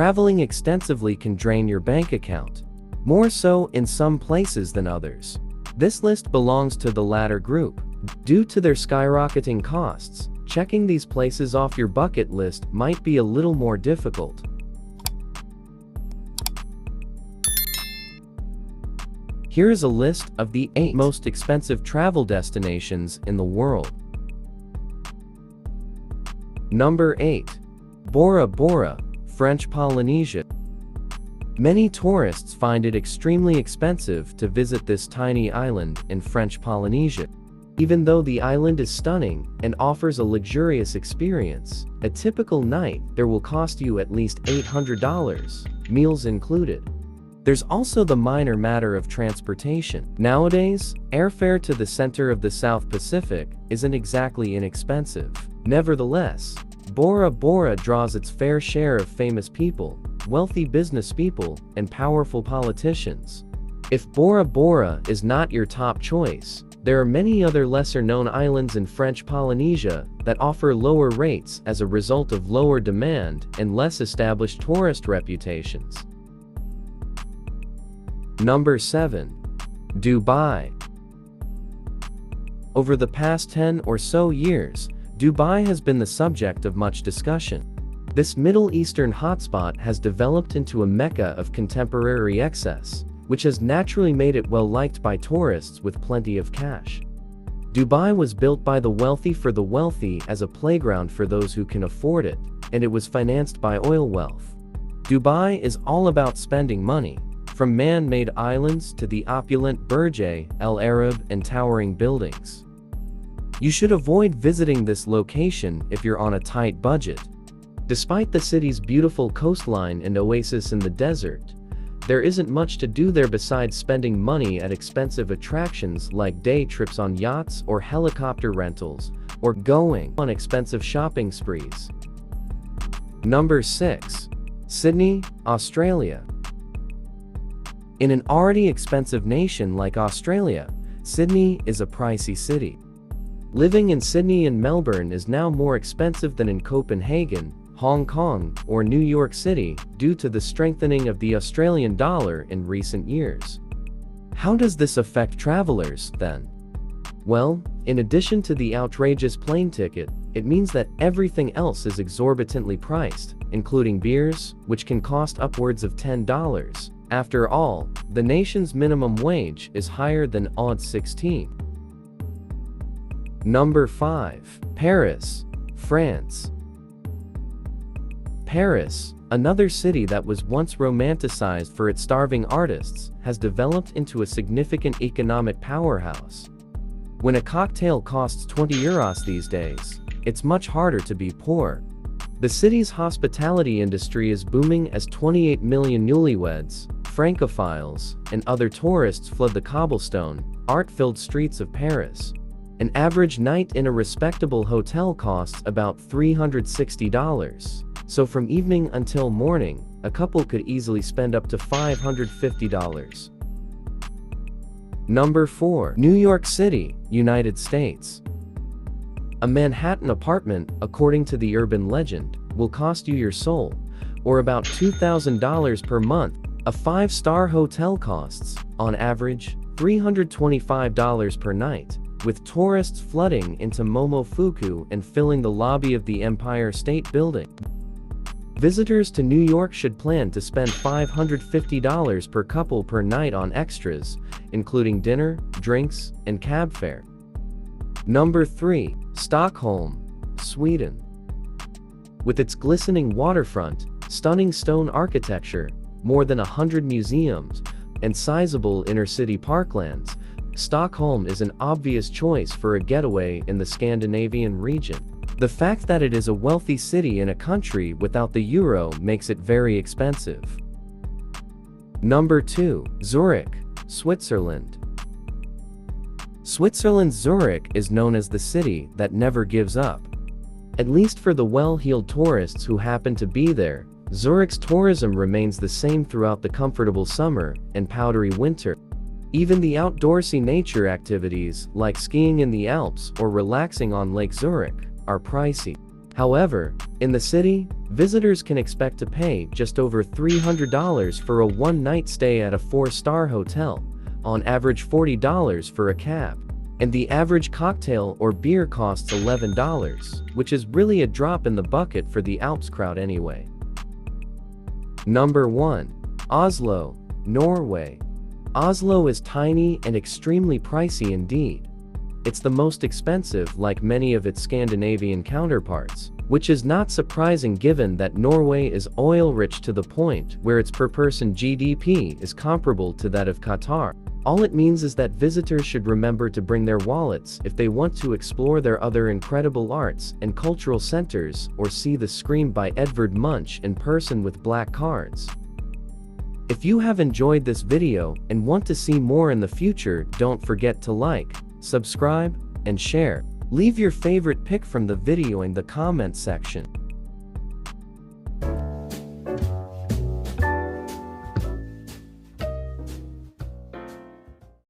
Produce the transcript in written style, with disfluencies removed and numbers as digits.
Traveling extensively can drain your bank account, more so in some places than others. This list belongs to the latter group. Due to their skyrocketing costs, checking these places off your bucket list might be a little more difficult. Here is a list of the 8 most expensive travel destinations in the world. Number 8. Bora Bora, French Polynesia. Many tourists find it extremely expensive to visit this tiny island in French Polynesia. Even though the island is stunning and offers a luxurious experience, a typical night there will cost you at least $800, meals included. There's also the minor matter of transportation. Nowadays, airfare to the center of the South Pacific isn't exactly inexpensive. Nevertheless, Bora Bora draws its fair share of famous people, wealthy business people, and powerful politicians. If Bora Bora is not your top choice, there are many other lesser-known islands in French Polynesia that offer lower rates as a result of lower demand and less established tourist reputations. Number 7. Dubai. Over the past 10 or so years, Dubai has been the subject of much discussion. This Middle Eastern hotspot has developed into a mecca of contemporary excess, which has naturally made it well liked by tourists with plenty of cash. Dubai was built by the wealthy for the wealthy as a playground for those who can afford it, and it was financed by oil wealth. Dubai is all about spending money, from man-made islands to the opulent Burj Al Arab and towering buildings. You should avoid visiting this location if you're on a tight budget. Despite the city's beautiful coastline and oasis in the desert, there isn't much to do there besides spending money at expensive attractions like day trips on yachts or helicopter rentals, or going on expensive shopping sprees. Number 6. Sydney, Australia. In an already expensive nation like Australia, Sydney is a pricey city. Living in Sydney and Melbourne is now more expensive than in Copenhagen, Hong Kong, or New York City due to the strengthening of the Australian dollar in recent years. How does this affect travelers, then? Well, in addition to the outrageous plane ticket, it means that everything else is exorbitantly priced, including beers, which can cost upwards of $10. After all, the nation's minimum wage is higher than odd 16. Number 5. Paris, France. Paris, another city that was once romanticized for its starving artists, has developed into a significant economic powerhouse. When a cocktail costs 20 euros these days, it's much harder to be poor. The city's hospitality industry is booming as 28 million newlyweds, Francophiles, and other tourists flood the cobblestone, art-filled streets of Paris. An average night in a respectable hotel costs about $360. So from evening until morning, a couple could easily spend up to $550. Number 4. New York City, United States. A Manhattan apartment, according to the urban legend, will cost you your soul, or about $2,000 per month. A 5-star hotel costs, on average, $325 per night, with tourists flooding into Momofuku and filling the lobby of the Empire State Building. Visitors to New York should plan to spend $550 per couple per night on extras, including dinner, drinks, and cab fare. Number 3. Stockholm, Sweden. With its glistening waterfront, stunning stone architecture, more than 100 museums, and sizable inner-city parklands, Stockholm is an obvious choice for a getaway in the Scandinavian region. The fact that it is a wealthy city in a country without the euro makes it very expensive. Number 2. Zurich, Switzerland. Switzerland's Zurich is known as the city that never gives up. At least for the well-heeled tourists who happen to be there, Zurich's tourism remains the same throughout the comfortable summer and powdery winter. Even the outdoorsy nature activities like skiing in the Alps or relaxing on Lake Zurich are pricey. However, in the city, visitors can expect to pay just over $300 for a one-night stay at a 4-star hotel, on average $40 for a cab. And the average cocktail or beer costs $11, which is really a drop in the bucket for the Alps crowd anyway. Number 1. Oslo, Norway. Oslo is tiny and extremely pricey indeed. It's the most expensive, like many of its Scandinavian counterparts, which is not surprising given that Norway is oil-rich to the point where its per-person GDP is comparable to that of Qatar. All it means is that visitors should remember to bring their wallets if they want to explore their other incredible arts and cultural centers or see the Scream by Edvard Munch in person with black cards. If you have enjoyed this video and want to see more in the future, don't forget to like, subscribe, and share. Leave your favorite pick from the video in the comment section.